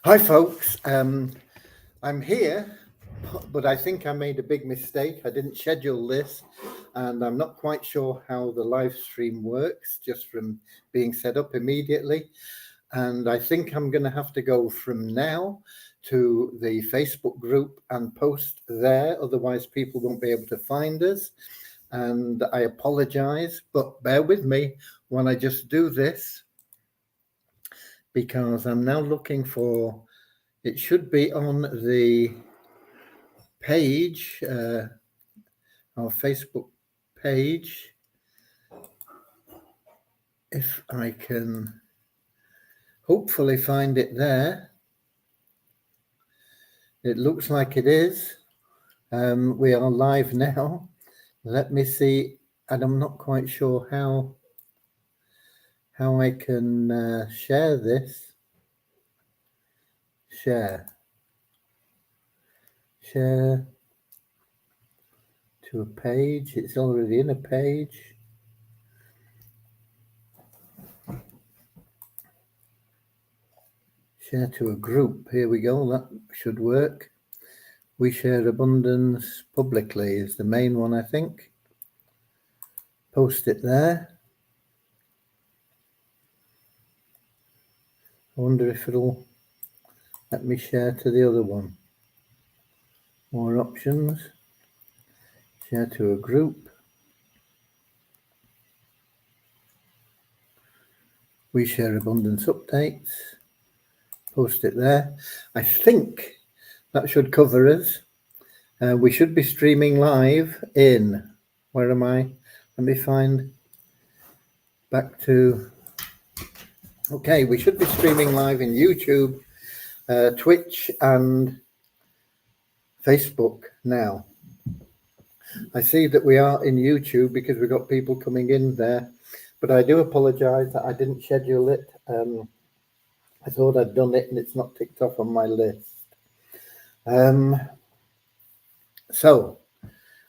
Hi, folks. I'm here, but I think I made a big mistake. I didn't schedule this, and I'm not quite sure how the live stream works just from being set up immediately. And I think I'm going to have to go from now to the Facebook group and post there. Otherwise, people won't be able to find us. And I apologize, but bear with me when I just do this because I'm now looking for. It should be on the page, our Facebook page. If I can hopefully find it there. It looks like it is. We are live now. Let me see, and I'm not quite sure how I can share this. Share to a page. It's already in a page. Share to a group. Here we go. That should work. We share abundance publicly is the main one, I think. Post it there. I wonder if it'll let me share to the other one. More options. Share to a group. We share abundance updates. Post it there. I think that should cover us. We should be streaming live in, where am I? Let me find back to, okay, we should be streaming live in YouTube, Twitch and Facebook now. I see that we are in YouTube because we've got people coming in there, but I do apologize that I didn't schedule it. I thought I'd done it and it's not ticked off on my list. So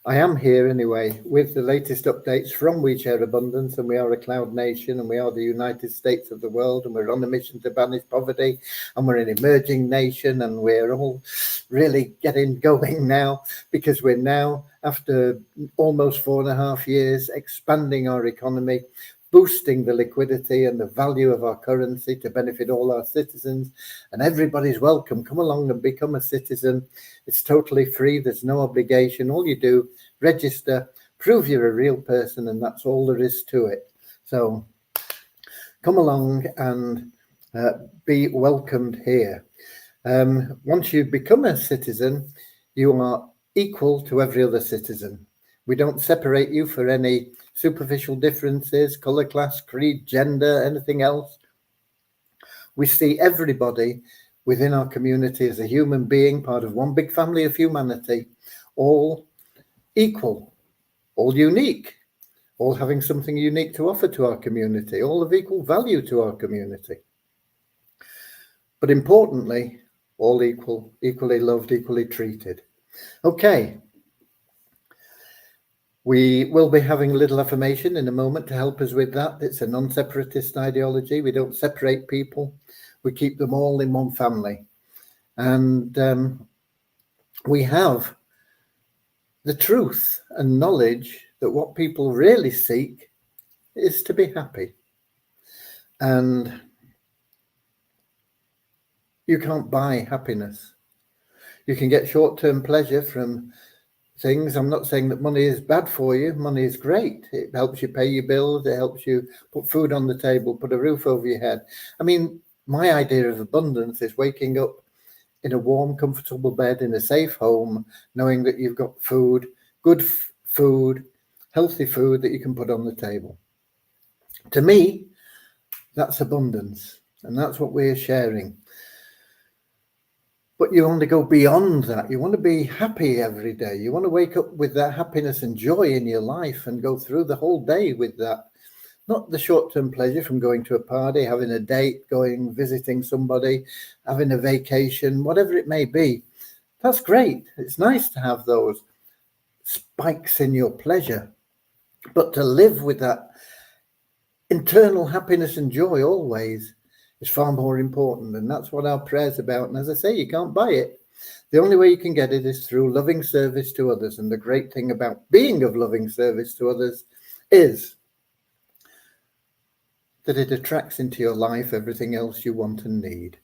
I am here anyway with the latest updates from We Share Abundance, and we are a cloud nation, and we are the United States of the world, and we're on a mission to banish poverty, and we're an emerging nation, and we're all really getting going now because we're now, after almost 4.5 years, expanding our economy, boosting the liquidity and the value of our currency to benefit all our citizens, and everybody's welcome. Come along and become a citizen. It's totally free. There's no obligation. All you do, register, prove you're a real person, and that's all there is to it. So come along and be welcomed here. Once you become a citizen, you are equal to every other citizen. We don't separate you for any superficial differences, color, class, creed, gender, anything else. We see everybody within our community as a human being, part of one big family of humanity, all equal, all unique, all having something unique to offer to our community, all of equal value to our community. But importantly, all equal, equally loved, equally treated. Okay. We will be having a little affirmation in a moment to help us with that. It's a non-separatist ideology. We don't separate people. We keep them all in one family. And we have the truth and knowledge that what people really seek is to be happy. And you can't buy happiness. You can get short-term pleasure from things. I'm not saying that money is bad for you. Money is great. It helps you pay your bills. It helps you put food on the table, put a roof over your head. I mean, my idea of abundance is waking up in a warm, comfortable bed in a safe home, knowing that you've got food, good food, healthy food that you can put on the table. To me, that's abundance, and that's what we're sharing. But you want to go beyond that. You want to be happy every day. You want to wake up with that happiness and joy in your life and go through the whole day with that. Not the short-term pleasure from going to a party, having a date, going, visiting somebody, having a vacation, whatever it may be. That's great. It's nice to have those spikes in your pleasure. But to live with that internal happiness and joy always is far more important. And that's what our prayer's about. And as I say, you can't buy it. The only way you can get it is through loving service to others. And the great thing about being of loving service to others is that it attracts into your life everything else you want and need.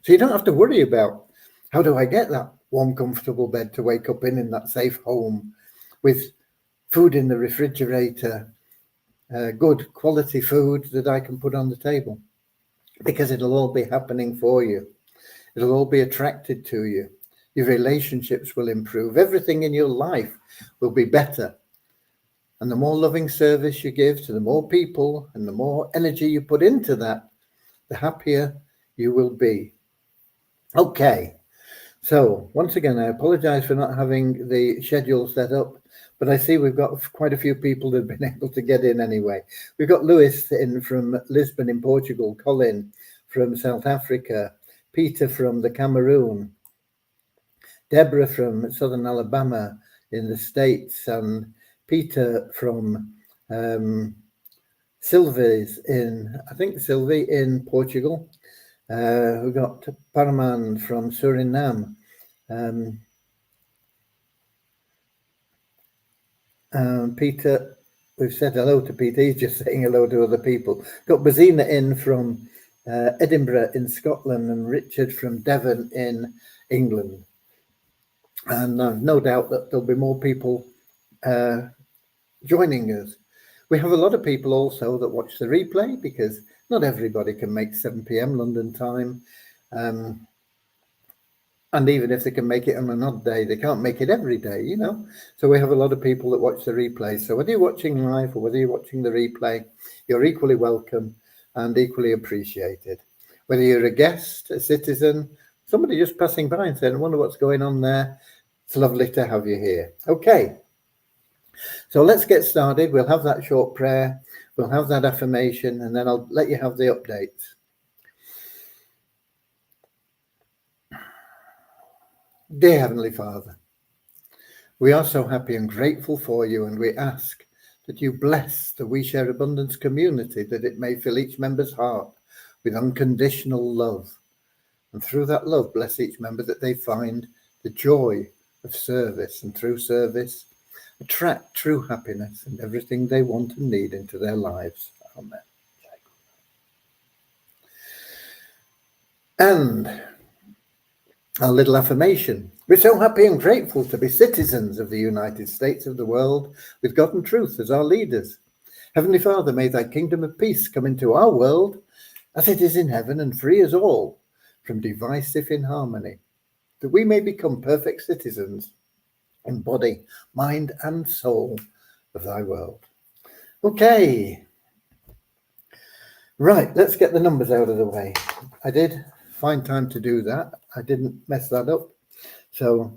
So you don't have to worry about, how do I get that warm, comfortable bed to wake up in that safe home with food in the refrigerator, good quality food that I can put on the table, because it'll all be happening for you. It'll all be attracted to you. Your relationships will improve. Everything in your life will be better. And the more loving service you give to the more people and the more energy you put into that, the happier you will be. Okay. So once again, I apologize for not having the schedule set up, but I see we've got quite a few people that have been able to get in anyway. We've got Lewis in from Lisbon in Portugal, Colin from South Africa, Peter from the Cameroon, Deborah from Southern Alabama in the States, and Peter from Sylvie in Portugal. We've got Paraman from Suriname. Peter, we've said hello to Peter. He's just saying hello to other people. Got Bazina in from Edinburgh in Scotland, and Richard from Devon in England. And no doubt that there'll be more people joining us. We have a lot of people also that watch the replay, because not everybody can make 7 p.m. London time. And even if they can make it on an odd day, they can't make it every day, you know. So we have a lot of people that watch the replay. So whether you're watching live or whether you're watching the replay, you're equally welcome and equally appreciated. Whether you're a guest, a citizen, somebody just passing by and saying, I wonder what's going on there. It's lovely to have you here. Okay. So let's get started. We'll have that short prayer. We'll have that affirmation, and then I'll let you have the updates. Dear Heavenly Father, we are so happy and grateful for you, and we ask that you bless the We Share Abundance community, that it may fill each member's heart with unconditional love. And through that love, bless each member that they find the joy of service, and through service, attract true happiness and everything they want and need into their lives. Amen. And our little affirmation. We're so happy and grateful to be citizens of the United States of the world, with God and truth as our leaders. Heavenly Father, may thy kingdom of peace come into our world as it is in heaven, and free us all from divisive inharmony, that we may become perfect citizens in body, mind, and soul of thy world. Okay. Right, let's get the numbers out of the way. I did find time to do that. I didn't mess that up. So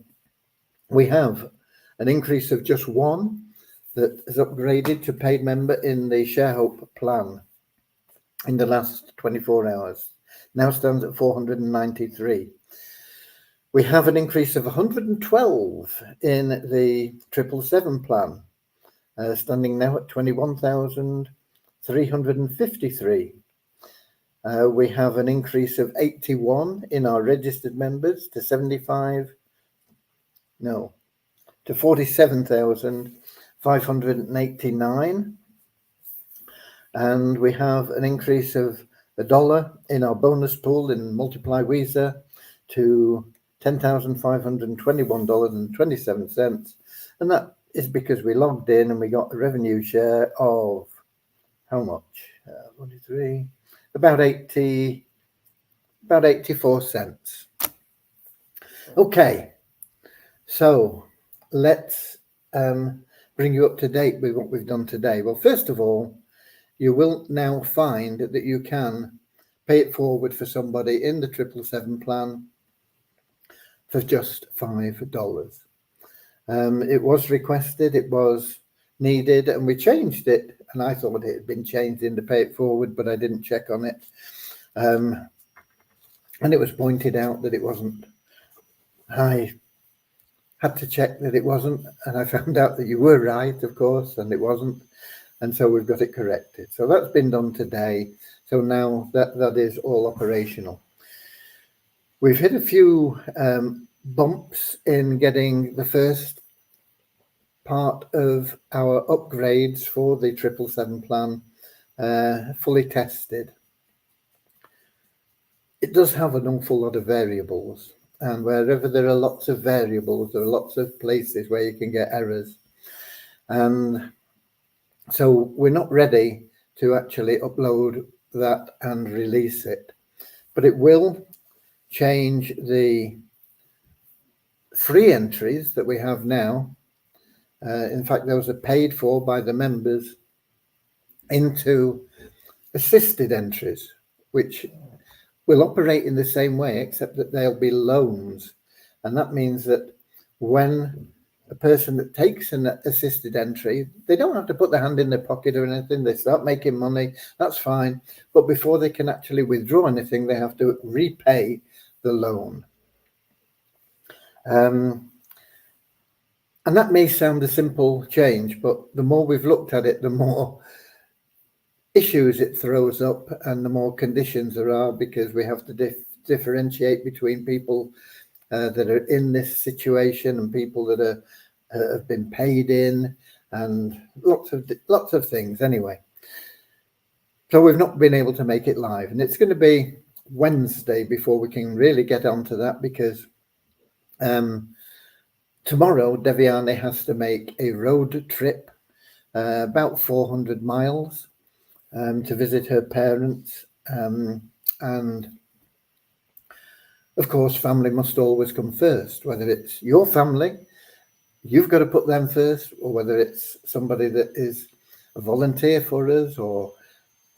we have an increase of just one that is upgraded to paid member in the ShareHope plan in the last 24 hours. Now stands at 493. We have an increase of 112 in the 777 plan, standing now at 21,353. We have an increase of 81 in our registered members to 47,589. And we have an increase of $1 in our bonus pool in Multiply Visa to $10,521.27. And that is because we logged in and we got a revenue share of how much? 43, about 84 cents. Okay, so let's bring you up to date with what we've done today. Well, first of all, you will now find that you can pay it forward for somebody in the 777 plan for just $5. It was requested, it was needed, and we changed it. And I thought it had been changed into pay it forward, but I didn't check on it. And it was pointed out that it wasn't. I had to check that it wasn't, and I found out that you were right, of course, and it wasn't. And so we've got it corrected. So that's been done today. So now that is all operational. We've hit a few bumps in getting the first part of our upgrades for the 777 plan fully tested. It does have an awful lot of variables, and wherever there are lots of variables, there are lots of places where you can get errors. And so we're not ready to actually upload that and release it, but it will change the free entries that we have now. In fact, those are paid for by the members, into assisted entries, which will operate in the same way, except that they'll be loans. And that means that when a person that takes an assisted entry, they don't have to put their hand in their pocket or anything. They start making money, that's fine. But before they can actually withdraw anything, they have to repay the loan. And that may sound a simple change, but the more we've looked at it, the more issues it throws up and the more conditions there are, because we have to differentiate between people that are in this situation and people that have been paid in, and lots of things anyway. So we've not been able to make it live, and it's going to be Wednesday before we can really get onto that, because tomorrow Devyani has to make a road trip about 400 miles to visit her parents, and of course family must always come first. Whether it's your family, you've got to put them first, or whether it's somebody that is a volunteer for us or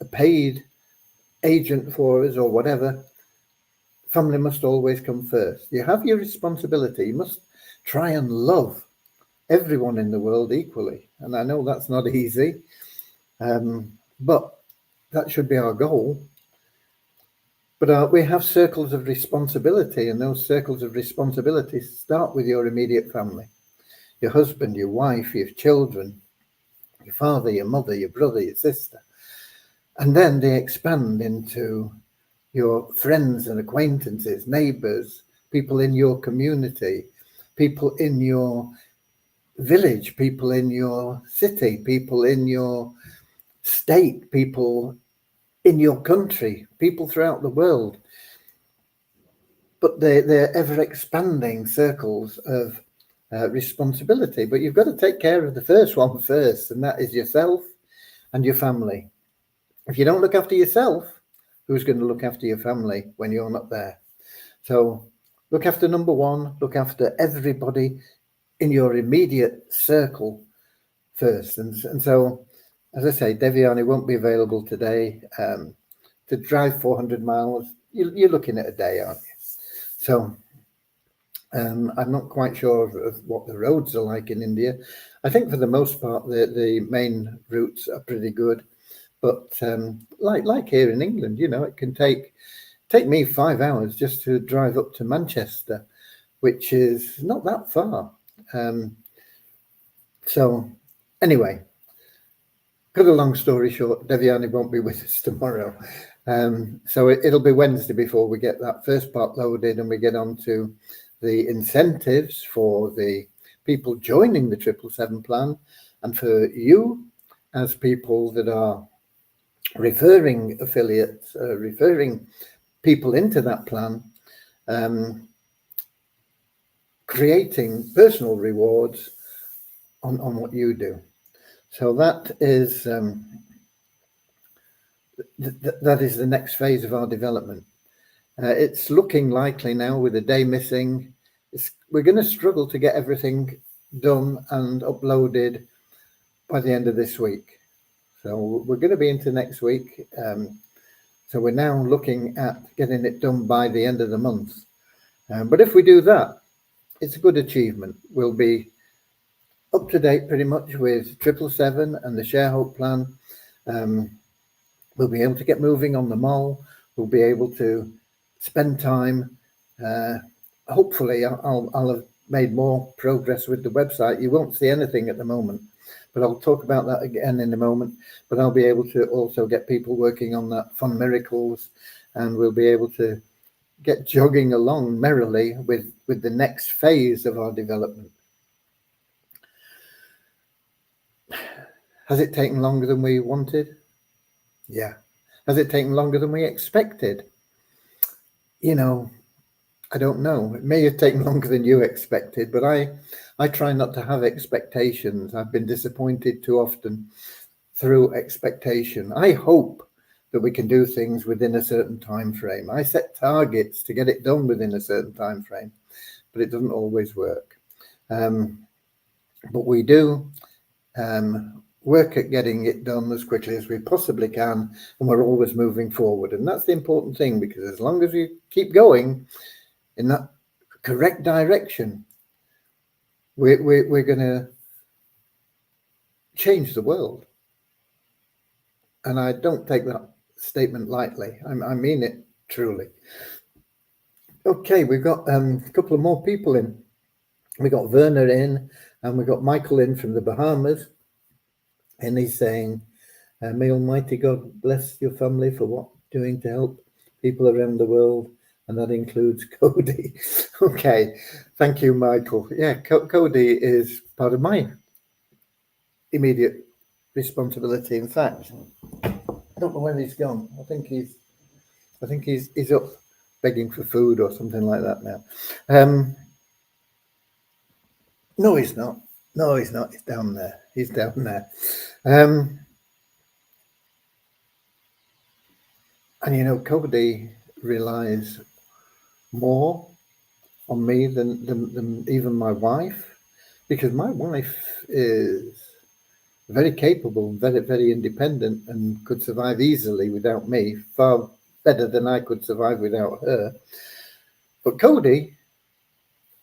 a paid agent for us or whatever, family must always come first. You have your responsibility. You must try and love everyone in the world equally, and I know that's not easy, but that should be our goal. But we have circles of responsibility, and those circles of responsibility start with your immediate family. Your husband, your wife, your children, your father, your mother, your brother, your sister. And then they expand into your friends and acquaintances, neighbors, people in your community, people in your village, people in your city, people in your state, people in your country, people throughout the world. But they're ever expanding circles of responsibility. But you've got to take care of the first one first, and that is yourself and your family. If you don't look after yourself, who's going to look after your family when you're not there? So look after number one, look after everybody in your immediate circle first. And so, as I say, Devyani won't be available today. To drive 400 miles, you're looking at a day, aren't you? So I'm not quite sure of what the roads are like in India. I think for the most part, the main routes are pretty good. But like here in England, you know, it can take me 5 hours just to drive up to Manchester, which is not that far. So anyway, cut a long story short, Devyani won't be with us tomorrow. So it'll be Wednesday before we get that first part loaded and we get on to the incentives for the people joining the 777 plan, and for you as people that are referring affiliates, referring people into that plan, creating personal rewards on what you do. So that is that is the next phase of our development. It's looking likely now, with a day missing, we're going to struggle to get everything done and uploaded by the end of this week. So we're going to be into next week. So we're now looking at getting it done by the end of the month. But if we do that, it's a good achievement. We'll be up to date pretty much with 777 and the ShareHope plan. We'll be able to get moving on the mall. We'll be able to spend time. Hopefully, I'll have made more progress with the website. You won't see anything at the moment, but I'll talk about that again in a moment. But I'll be able to also get people working on that Fun Miracles, and we'll be able to get jogging along merrily with the next phase of our development. Has it taken longer than we wanted? Yeah. Has it taken longer than we expected? You know, I don't know. It may have taken longer than you expected, but I try not to have expectations. I've been disappointed too often through expectation. I hope that we can do things within a certain time frame. I set targets to get it done within a certain time frame, but it doesn't always work. But we do work at getting it done as quickly as we possibly can, and we're always moving forward. And that's the important thing, because as long as we keep going in that correct direction, we're going to change the world. And I don't take that statement lightly. I mean it truly. Okay, we've got a couple of more people in. We got Werner in, and we got Michael in from the Bahamas. And he's saying, may Almighty God bless your family for what you're doing to help people around the world. And that includes Cody. Okay, thank you, Michael. Yeah, Cody is part of my immediate responsibility. In fact, I don't know where he's gone. I think he's up begging for food or something like that now. No, he's not. No, he's not. He's down there. He's down there. And you know, Cody relies more on me than even my wife, because my wife is very capable, very, very independent, and could survive easily without me, far better than I could survive without her. But Cody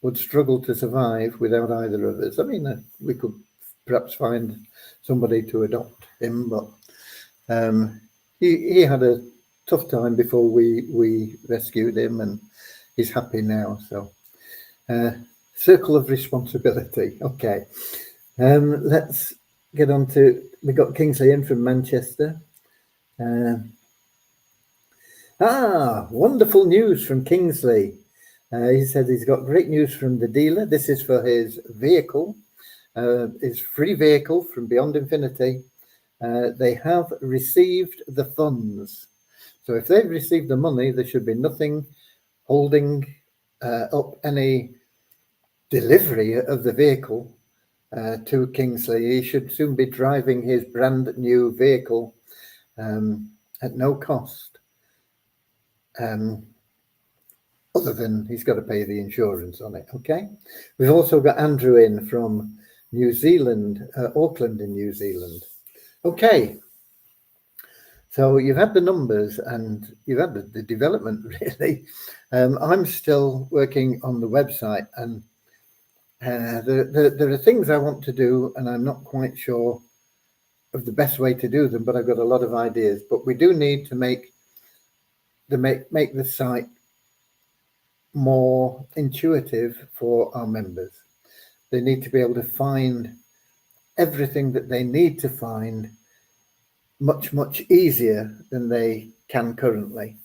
would struggle to survive without either of us. I mean, we could perhaps find somebody to adopt him, but he had a tough time before we rescued him, and he's happy now. So circle of responsibility. Okay, let's get on to, we got Kingsley in from Manchester. Wonderful news from Kingsley. He said he's got great news from the dealer. This is for his vehicle, his free vehicle from Beyond Infinity. They have received the funds. So if they've received the money, there should be nothing holding up any delivery of the vehicle to Kingsley. He should soon be driving his brand new vehicle at no cost. Other than he's got to pay the insurance on it. Okay. We've also got Andrew in from New Zealand, Auckland in New Zealand. Okay. So you've had the numbers and you've had the development, really. I'm still working on the website, and there are things I want to do, and I'm not quite sure of the best way to do them, but I've got a lot of ideas. But we do need to make the site more intuitive for our members. They need to be able to find everything that they need to find much, much easier than they can currently.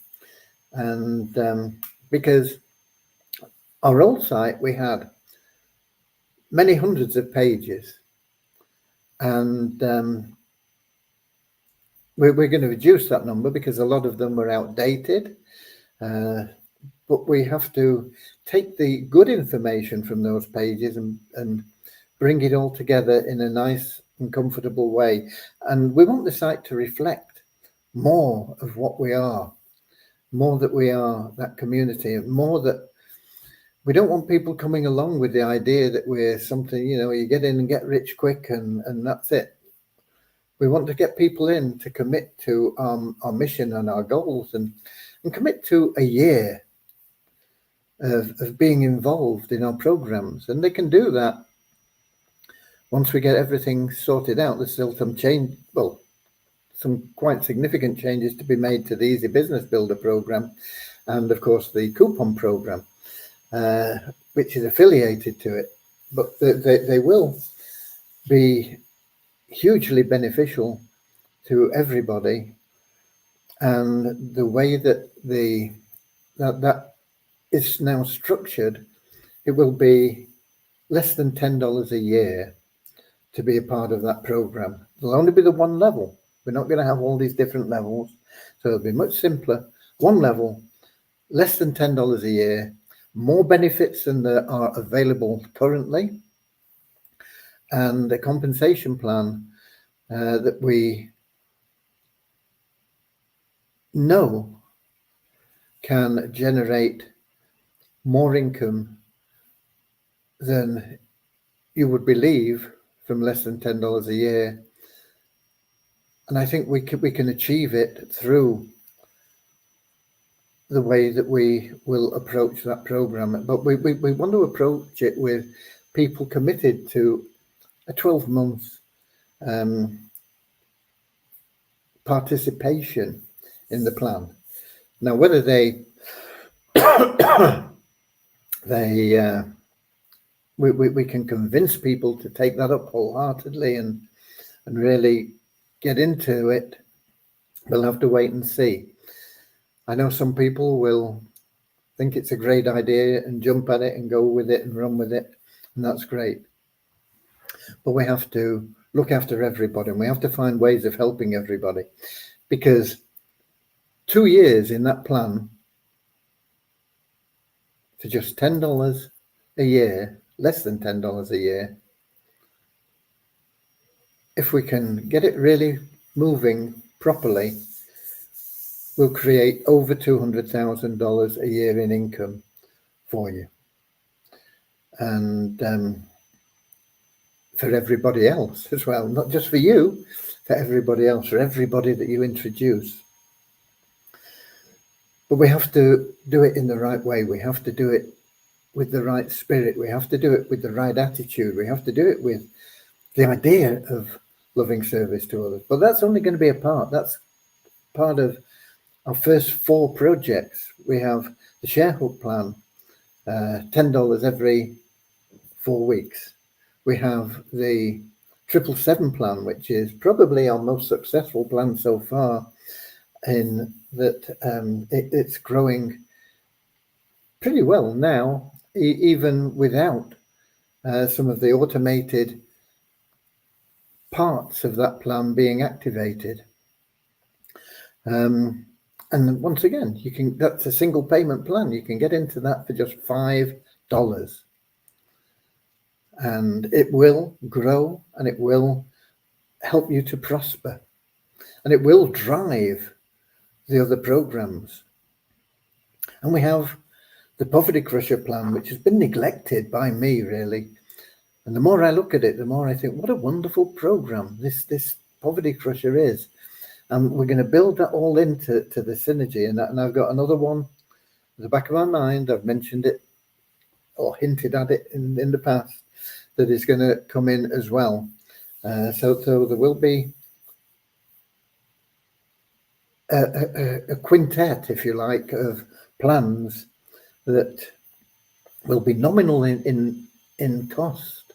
And because our old site, we had many hundreds of pages, and we're going to reduce that number because a lot of them were outdated. But we have to take the good information from those pages and bring it all together in a nice and comfortable way. And we want the site to reflect more of what we are, more that we are that community, and more that we don't want people coming along with the idea that we're something, you know, you get in and get rich quick and that's it. We want to get people in to commit to our mission and our goals, and commit to a year of being involved in our programs. And they can do that once we get everything sorted out. There's still some change, well, some quite significant changes to be made to the Easy Business Builder program, and of course the coupon program, which is affiliated to it. But they will be hugely beneficial to everybody. And the way that that is now structured, it will be less than $10 a year to be a part of that program. It'll only be the one level. We're not going to have all these different levels. So it'll be much simpler. One level, less than $10 a year, more benefits than there are available currently, and a compensation plan that we know can generate more income than you would believe from less than $10 a year. And I think we can achieve it through the way that we will approach that program. But we want to approach it with people committed to a 12-month participation in the plan. Now, whether we can convince people to take that up wholeheartedly and really get into it, we'll have to wait and see. I know some people will think it's a great idea and jump at it and go with it and run with it, and that's great. But we have to look after everybody, and we have to find ways of helping everybody, because 2 years in that plan for just $10 a year, less than $10 a year, if we can get it really moving properly, will create over $200,000 a year in income for you. And for everybody else as well, not just for you, for everybody else, for everybody that you introduce. But we have to do it in the right way. We have to do it with the right spirit. We have to do it with the right attitude. We have to do it with the idea of loving service to others. But that's only going to be a part. That's part of our first 4 projects. We have the ShareHook plan, $10 every 4 weeks. We have the 777 plan, which is probably our most successful plan so far, in that it's growing pretty well now, even without some of the automated parts of that plan being activated. And once again, that's a single payment plan. You can get into that for just $5. And it will grow, and it will help you to prosper, and it will drive the other programs. And we have the Poverty Crusher plan, which has been neglected by me, really. And the more I look at it, the more I think, what a wonderful program this Poverty Crusher is. And we're going to build that all into the synergy. And I've got another one in the back of my mind. I've mentioned it or hinted at it in the past, that is going to come in as well. So there will be a quintet, if you like, of plans that will be nominal in cost,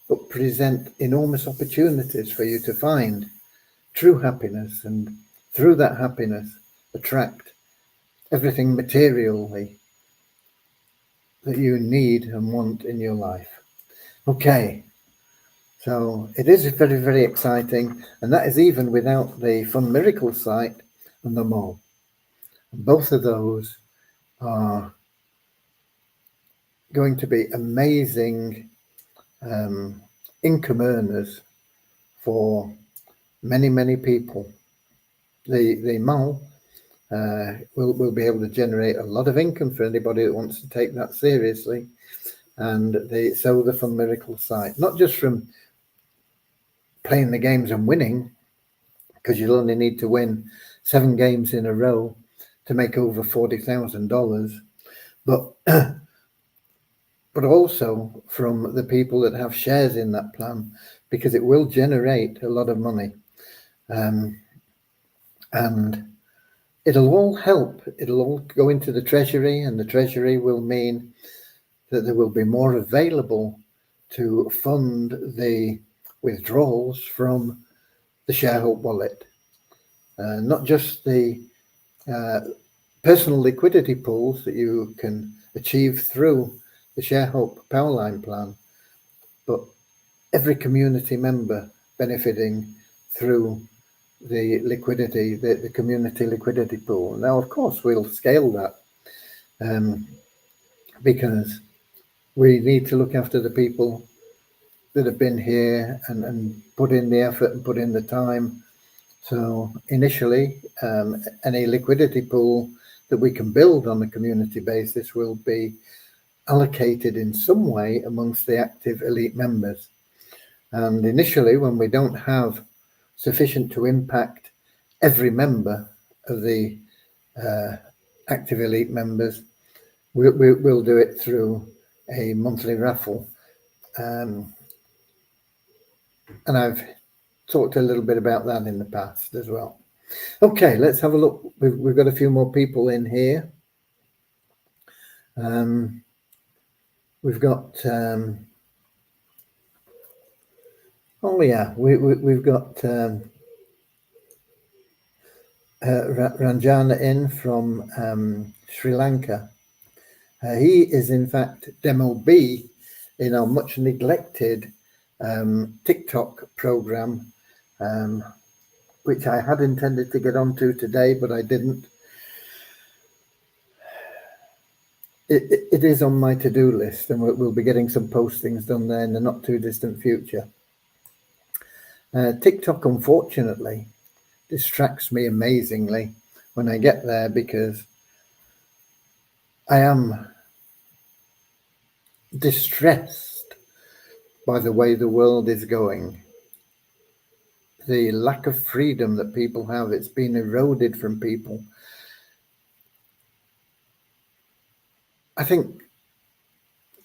but present enormous opportunities for you to find true happiness, and through that happiness attract everything materially that you need and want in your life. Okay, so it is very, very exciting, and that is even without the Fun Miracle site and the mall. Both of those are going to be amazing income earners for many, many people. The mall will be able to generate a lot of income for anybody that wants to take that seriously. And so the Fun Miracle site, not just from playing the games and winning, because you'll only need to win 7 games in a row to make over $40,000, but also from the people that have shares in that plan, because it will generate a lot of money. And it'll all help. It'll all go into the treasury, and the treasury will mean that there will be more available to fund the withdrawals from the ShareHope wallet. Not just the personal liquidity pools that you can achieve through the ShareHope Powerline plan, but every community member benefiting through the liquidity, the community liquidity pool. Now, of course, we'll scale that because we need to look after the people that have been here and put in the effort and put in the time. So initially, any liquidity pool that we can build on a community basis will be allocated in some way amongst the active elite members. And initially, when we don't have sufficient to impact every member of the active elite members, we'll do it through a monthly raffle. And I've talked a little bit about that in the past as well. Okay, let's have a look. We've got a few more people in here. We've got we've got Ranjana in from Sri Lanka. He is in fact Demo B in our much neglected TikTok program, which I had intended to get onto today, but I didn't. It is on my to-do list, and we'll be getting some postings done there in the not too distant future. TikTok, unfortunately, distracts me amazingly when I get there, because I am distressed by the way the world is going. The lack of freedom that people have, it's been eroded from people. I think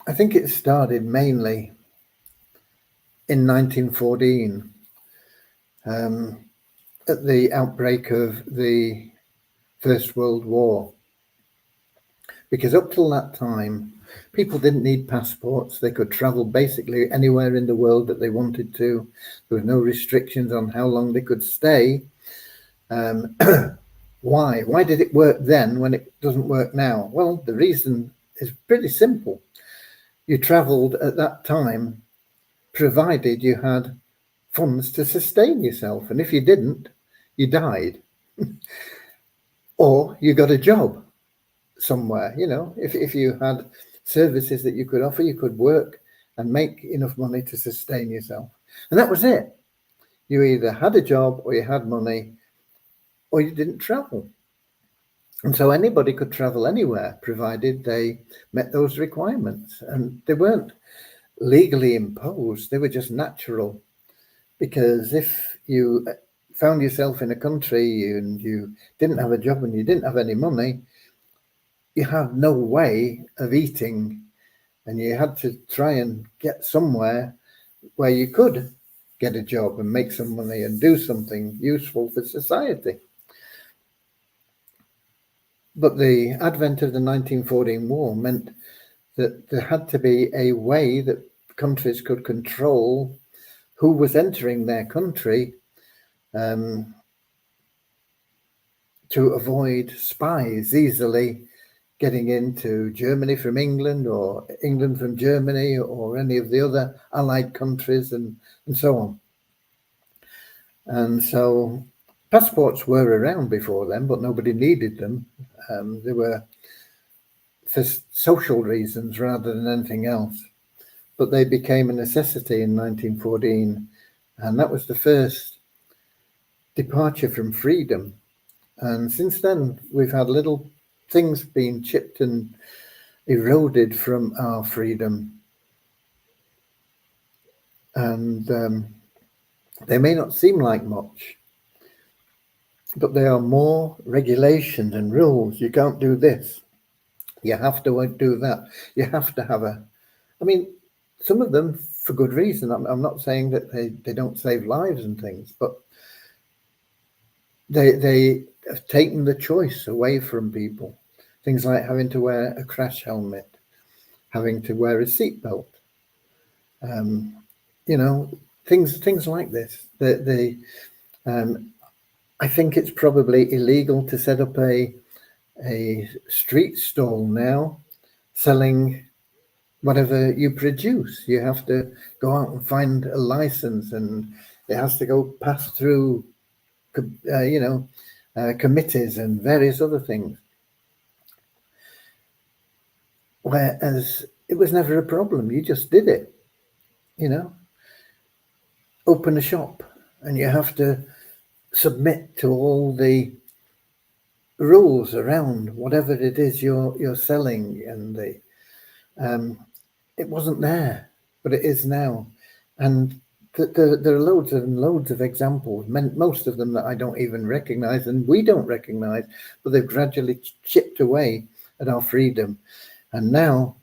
it started mainly in 1914, at the outbreak of the First World War. Because up till that time, people didn't need passports. They could travel basically anywhere in the world that they wanted to. There were no restrictions on how long they could stay. Why? Why did it work then when it doesn't work now? Well, the reason is pretty simple. You traveled at that time, provided you had funds to sustain yourself. And if you didn't, you died. Or you got a job somewhere. You know, if you had services that you could offer, you could work and make enough money to sustain yourself. And that was it. You either had a job, or you had money, or you didn't travel. And so anybody could travel anywhere, provided they met those requirements. And they weren't legally imposed, they were just natural. Because if you found yourself in a country and you didn't have a job and you didn't have any money, you had no way of eating, and you had to try and get somewhere where you could get a job and make some money and do something useful for society. But the advent of the 1914 war meant that there had to be a way that countries could control who was entering their country, to avoid spies easily getting into Germany from England, or England from Germany, or any of the other allied countries, and so on. And so passports were around before then, but nobody needed them. They were for social reasons rather than anything else. But they became a necessity in 1914, and that was the first departure from freedom. And since then, we've had little things being chipped and eroded from our freedom. And they may not seem like much, but there are more regulations and rules. You can't do this. You have to do that. You have to have some of them for good reason. I'm not saying that they don't save lives and things, but they have taken the choice away from people. Things like having to wear a crash helmet, having to wear a seatbelt. things like this. I think it's probably illegal to set up a street stall now selling whatever you produce. You have to go out and find a license, and it has to go pass through, committees and various other things. Whereas it was never a problem. You just did it, open a shop, and you have to submit to all the rules around whatever it is you're selling, and it wasn't there, but it is now. And there are loads and loads of examples, most of them that I don't even recognize, and we don't recognize, but they've gradually chipped away at our freedom. And now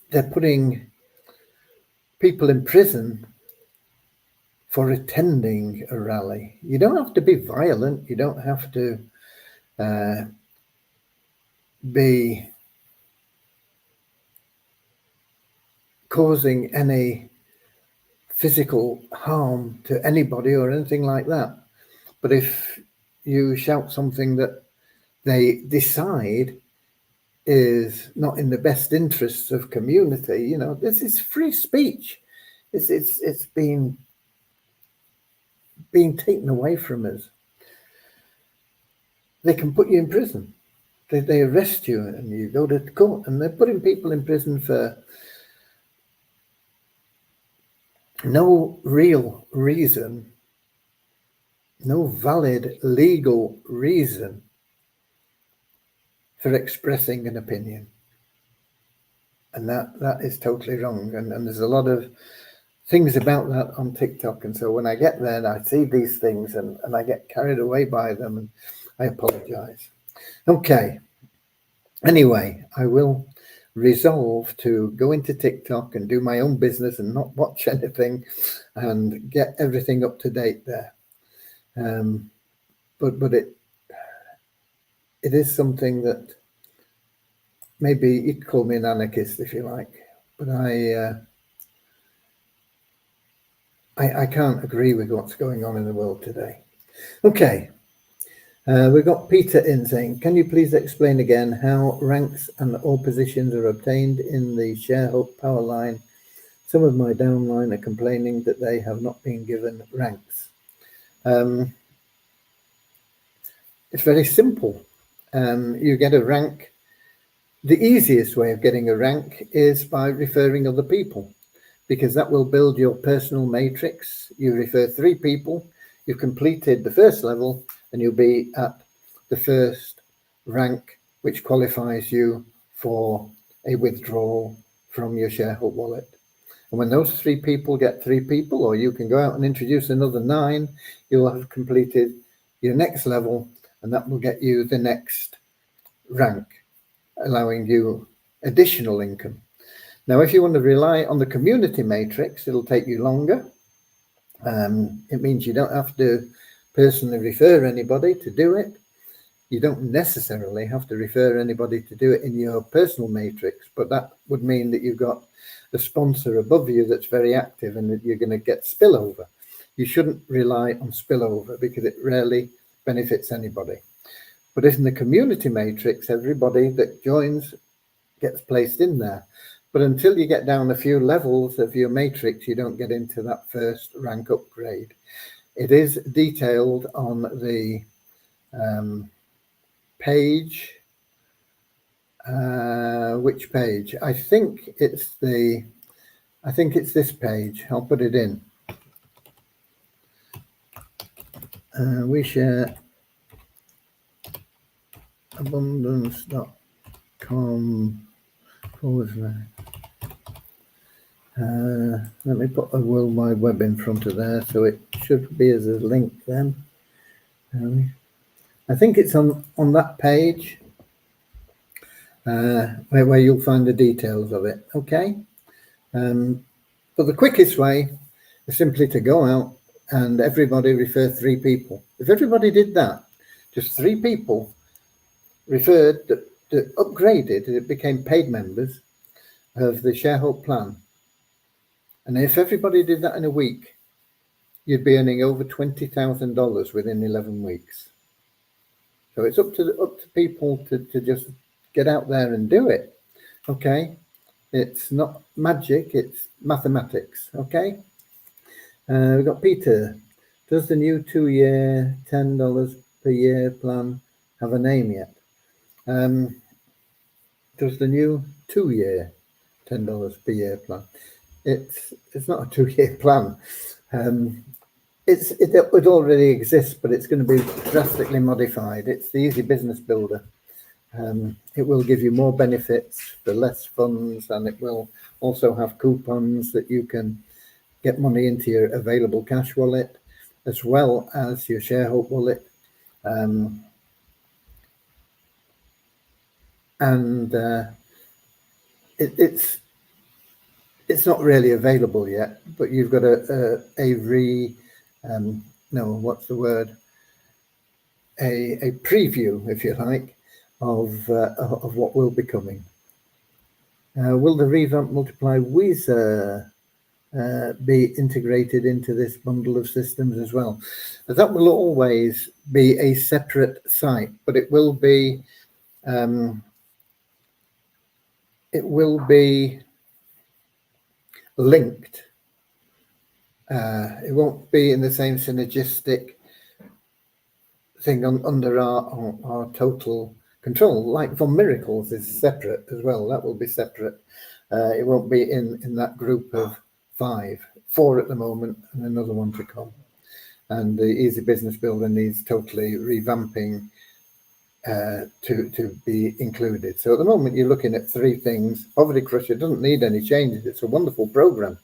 they're putting people in prison for attending a rally. You don't have to be violent. You don't have to be causing any physical harm to anybody or anything like that. But if you shout something that they decide is not in the best interests of community, this is free speech. It's being taken away from us. They can put you in prison. They arrest you and you go to court, and they're putting people in prison for no real reason, no valid legal reason for expressing an opinion. And that is totally wrong. And there's a lot of things about that on TikTok. And so when I get there and I see these things and I get carried away by them, and I apologize. Okay. Anyway, I will resolve to go into TikTok and do my own business and not watch anything and get everything up to date there. But it is something that maybe you could call me an anarchist if you like, but I can't agree with what's going on in the world today. Okay. We've got Peter in saying, can you please explain again how ranks and all positions are obtained in the shareholder power line? Some of my downline are complaining that they have not been given ranks. It's very simple. You get a rank. The easiest way of getting a rank is by referring other people, because that will build your personal matrix. You refer 3 people, you've completed the first level, and you'll be at the first rank, which qualifies you for a withdrawal from your shareholder wallet. And when those 3 people get 3 people, or you can go out and introduce another 9, you'll have completed your next level, and that will get you the next rank, allowing you additional income. Now, if you want to rely on the community matrix, it'll take you longer. It means you don't have to personally refer anybody to do it. You don't necessarily have to refer anybody to do it in your personal matrix, but that would mean that you've got a sponsor above you that's very active and that you're going to get spillover. You shouldn't rely on spillover because it rarely benefits anybody. But in the community matrix, everybody that joins gets placed in there. But until you get down a few levels of your matrix, you don't get into that first rank upgrade. It is detailed on the page. Which page? I think it's this page. I'll put it in. We share abundance.com/. Let me put a World Wide Web in front of there, so it should be as a link then. I think it's on that page where you'll find the details of it. Okay. But the quickest way is simply to go out and everybody refer 3 people. If everybody did that, just 3 people referred that upgraded, it became paid members of the shareholder plan. And if everybody did that in a week, you'd be earning over $20,000 within 11 weeks. So it's up to people to just get out there and do it. Okay, it's not magic, it's mathematics. Okay, we've got Peter. Does the new 2-year $10 per year plan have a name yet? Does the new 2-year $10 per year plan? It's not a 2-year plan. It already exists, but it's going to be drastically modified. It's the Easy Business Builder. It will give you more benefits for less funds, and it will also have coupons that you can get money into your available cash wallet, as well as your ShareHope wallet. It's not really available yet, but you've got a preview, if you like, of what will be coming. Will the revamped Multiply Wheezer be integrated into this bundle of systems as well? That will always be a separate site, but it will be linked. It won't be in the same synergistic thing under our total control. Like Von Miracles is separate as well. That will be separate. It won't be in that group of 4 at the moment, and another one to come. And the Easy Business Builder needs totally revamping to be included. So at the moment, you're looking at 3 things. Poverty Crusher doesn't need any changes. It's a wonderful program.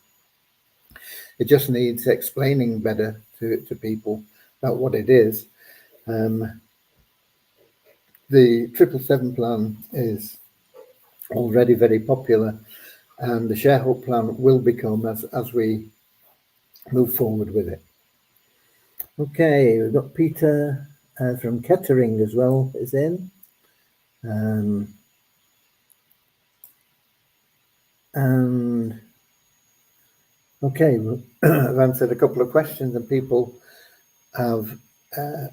It just needs explaining better to people about what it is. The 777 plan is already very popular, and the ShareHope plan will become as we move forward with it. Okay, we've got Peter from Kettering as well is in. And okay, I've answered a couple of questions and people have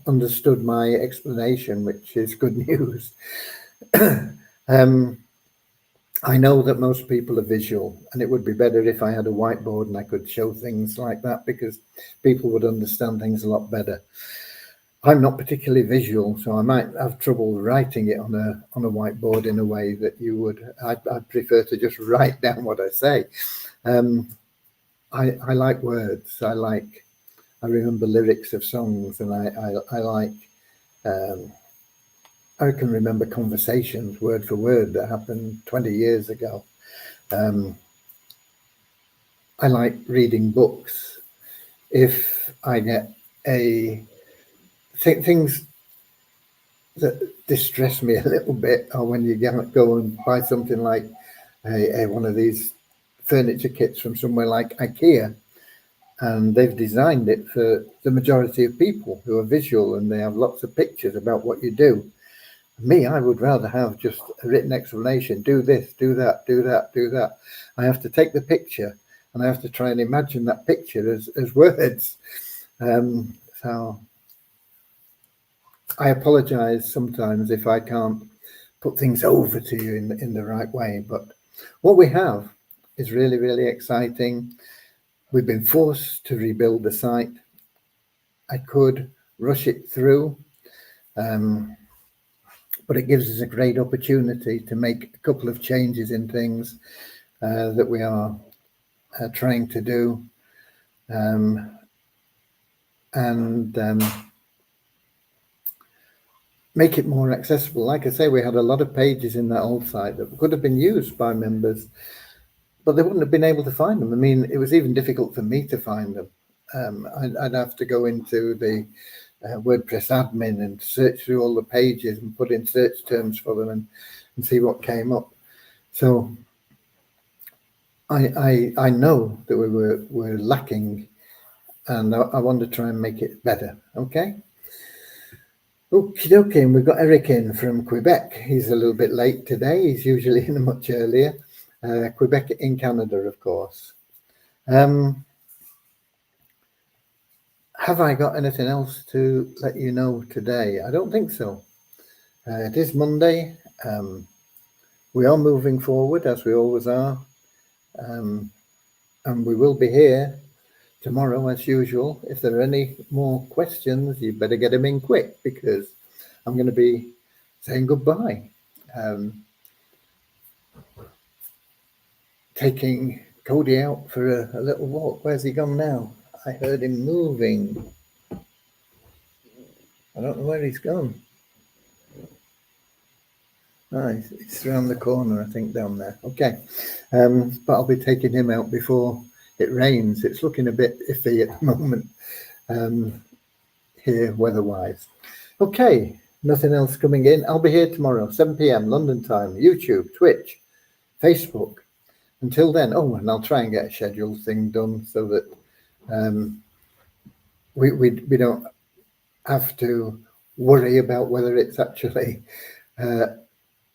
understood my explanation, which is good news. I know that most people are visual, and it would be better if I had a whiteboard and I could show things like that, because people would understand things a lot better. I'm not particularly visual, so I might have trouble writing it on a whiteboard in a way that you would. I'd prefer to just write down what I say. I like words. I remember lyrics of songs, and I can remember conversations word for word that happened 20 years ago. I like reading books. If I get things that distress me a little bit are when you go and buy something like one of these furniture kits from somewhere like IKEA, and they've designed it for the majority of people who are visual, and they have lots of pictures about what you do. Me, I would rather have just a written explanation. Do this, do that, do that, do that. I have to take the picture and I have to try and imagine that picture as words. So I apologize sometimes if I can't put things over to you in the right way. But what we have is really, really exciting. We've been forced to rebuild the site. I could rush it through. But it gives us a great opportunity to make a couple of changes in things that we are trying to do, and make it more accessible. Like I say, we had a lot of pages in that old site that could have been used by members, but they wouldn't have been able to find them. I mean, it was even difficult for me to find them. I'd have to go into the WordPress admin and search through all the pages and put in search terms for them and see what came up. So I know that we were lacking, and I want to try and make it better. Okay. Okay, and we've got Eric in from Quebec. He's a little bit late today. He's usually in much earlier. Quebec in Canada, of course. Have I got anything else to let you know today? I don't think so. It is Monday. We are moving forward as we always are. And we will be here tomorrow as usual. If there are any more questions, you better get them in quick because I'm going to be saying goodbye. Taking Cody out for a little walk. Where's he gone now? I heard him moving. I don't know where he's gone. Oh, he's around the corner, I think, down there. Okay. But I'll be taking him out before it rains. It's looking a bit iffy at the moment here, weather-wise. Okay, nothing else coming in. I'll be here tomorrow, 7 p.m. London time, YouTube, Twitch, Facebook. Until then, and I'll try and get a schedule thing done so that we don't have to worry about whether it's actually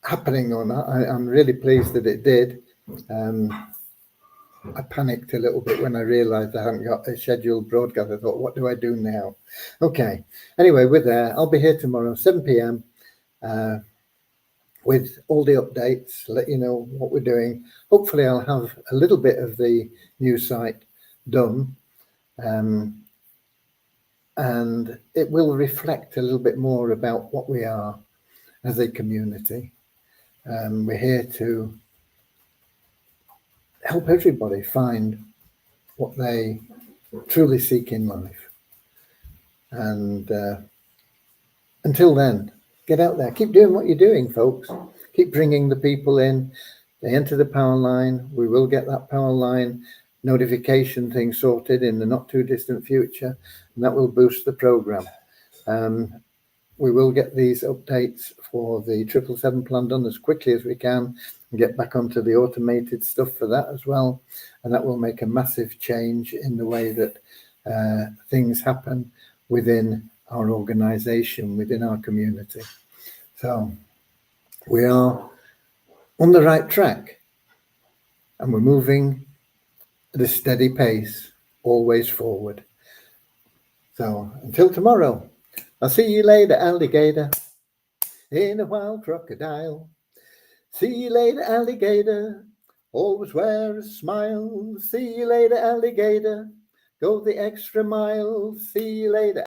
happening or not. I'm really pleased that it did. I panicked a little bit when I realized I hadn't got a scheduled broadcast. I thought, what do I do now? Okay. Anyway, we're there. I'll be here tomorrow, 7 p.m. With all the updates, let you know what we're doing. Hopefully I'll have a little bit of the new site done. And it will reflect a little bit more about what we are as a community. We're here to help everybody find what they truly seek in life. And until then, get out there. Keep doing what you're doing, folks. Keep bringing the people in. They enter the power line. We will get that power line notification thing sorted in the not too distant future, and that will boost the program. We will get these updates for the 777 plan done as quickly as we can and get back onto the automated stuff for that as well. And that will make a massive change in the way that things happen within our organization, within our community. So we are on the right track and we're moving at a steady pace, always forward. So until tomorrow, I'll see you later, alligator, in a wild crocodile. See you later, alligator, always wear a smile. See you later, alligator, go the extra mile. See you later.